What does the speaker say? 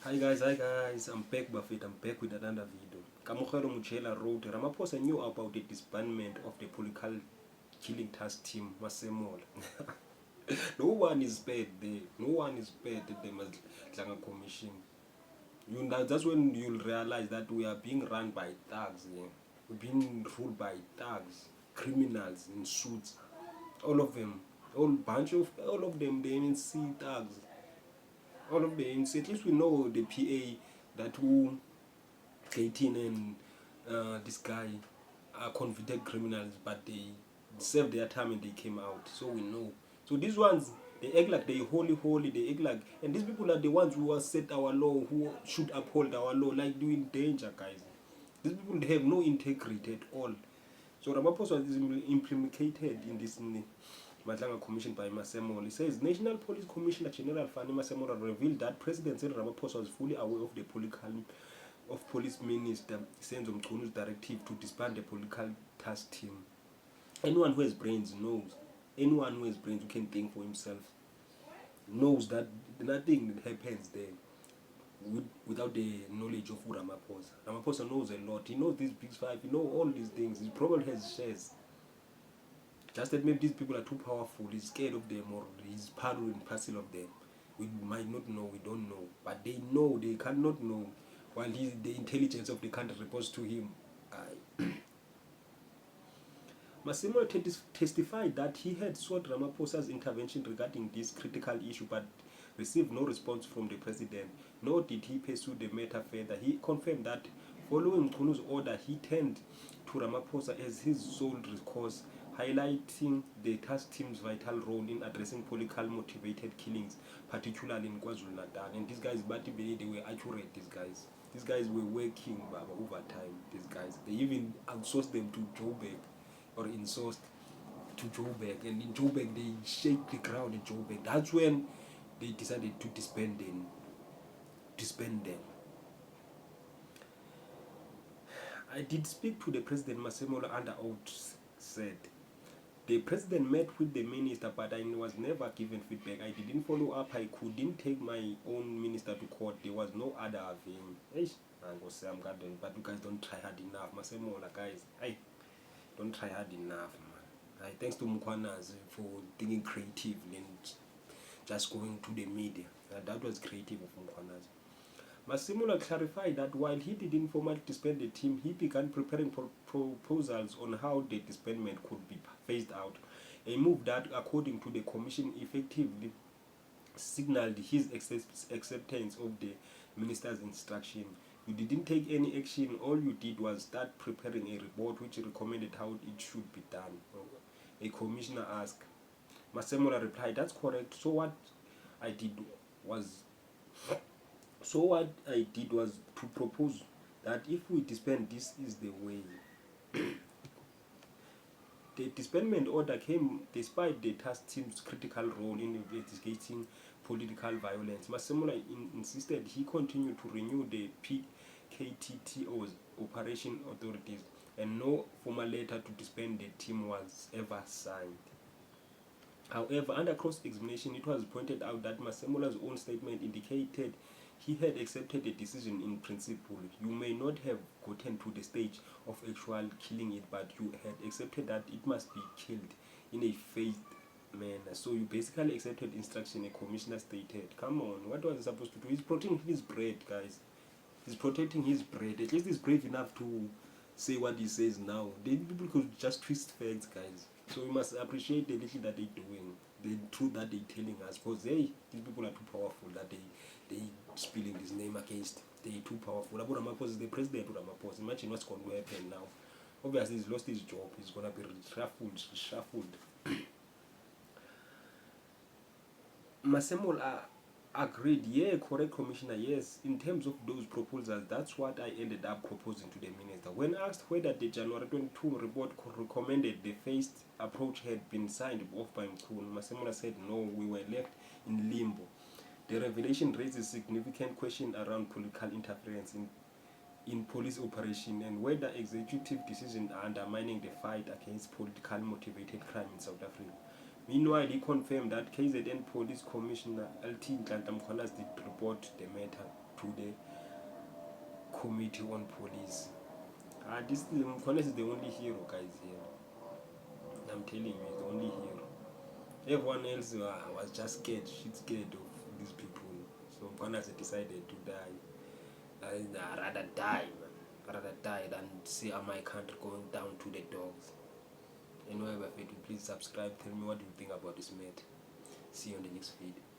Hi guys, I'm back Buffett, I'm back with another video. Kamogelo Mutshela wrote, Ramaphosa knew about the disbandment of the political killing task team, Masemola. No one is spared there, no one is spared at the Matlanga Commission. That's when you'll realize that we are being run by thugs, yeah. We're being ruled by thugs, criminals in suits, all of them, all of them, the NC thugs. All of the ANC, at least we know the PA that who 18 and this guy are convicted criminals, but they served their time and they came out. So we know. So these ones, they act like they holy, they act like, and these people are the ones who have set our law, who should uphold our law, like doing danger, guys. These people, they have no integrity at all. So Ramaphosa is implicated in this Matlanga Commission by Masemola. He says National Police Commissioner General Fani Masemola revealed that President Cyril Ramaphosa was fully aware of the Police Minister Senzo Mchunu directive to disband the political task team. Anyone who has brains knows. Anyone who has brains who can think for himself knows that nothing happens there without the knowledge of Ramaphosa. Ramaphosa knows a lot. He knows these big five. He knows all these things. He probably has shares. Just that maybe these people are too powerful, he's scared of them, or he's part and parcel of them. We might not know, we don't know. But they know, they cannot know. While the intelligence of the country reports to him. Masemola testified that he had sought Ramaphosa's intervention regarding this critical issue, but received no response from the president, nor did he pursue the matter further. He confirmed that following Mchunu's order, he turned to Ramaphosa as his sole recourse, highlighting the task team's vital role in addressing politically motivated killings, particularly in KwaZulu-Natal. And these guys, they were accurate, These guys were working overtime, these guys. They even outsourced them to Joburg, or insourced to Joburg. And in Joburg, they shake the ground in Joburg. That's when they decided to disband them. I did speak to the president, Masemola, under oath, said. The president met with the minister, but I was never given feedback. I didn't follow up. I couldn't take my own minister to court. There was no other avenue. I'm going to say I'm garden, but you guys don't try hard enough. Masemola, guys, don't try hard enough, man. Thanks to Mukwanas for thinking creatively and just going to the media. That was creative of Mukwanas. Masemola clarified that while he didn't formally disband the team, he began preparing proposals on how the disbandment could be phased out, a move that, according to the commission, effectively signaled his acceptance of the minister's instruction. You didn't take any action, all you did was start preparing a report which recommended how it should be done, a commissioner asked. Masemola replied, that's correct. So what I did was to propose that if we disband, this is the way. The disbandment order came despite the task team's critical role in investigating political violence. Masemola insisted he continued to renew the PKTTO's operation authorities, and no formal letter to disband the team was ever signed. However, under cross-examination, it was pointed out that Masemola's own statement indicated he had accepted the decision in principle. You may not have gotten to the stage of actual killing it, but you had accepted that it must be killed in a phased manner. So you basically accepted instruction, a commissioner stated. Come on, what was he supposed to do? He's protecting his bread, guys. He's protecting his bread. At least he's brave enough to say what he says now. The people could just twist facts, guys. So we must appreciate the little that they're doing, the truth that they're telling us. Because these people are too powerful that they spilling this name against. They're too powerful. Abu Ramaphosa is the president of Ramaphosa. Imagine what's going to happen now. Obviously, he's lost his job. He's going to be reshuffled. Masemola agreed, yeah, correct, Commissioner, yes. In terms of those proposals, that's what I ended up proposing to the minister. When asked whether the January 22 report recommended the phased approach had been signed off by Mkhulu, Masemola said no, we were left in limbo. The revelation raises significant question around political interference in police operation and whether executive decisions are undermining the fight against politically motivated crime in South Africa. Meanwhile, he confirmed that KZN Police Commissioner LT Nhlanhla Mkhwanazi did report the matter to the Committee on Police. Mkhwanazi is the only hero, guys, here. I'm telling you, he's the only hero. Everyone else was just scared of these people. So Mkhwanazi decided to die. I'd rather die, man. I'd rather die than see my country going down to the dogs. Anyway, please subscribe. Tell me what you think about this matter. See you on the next video.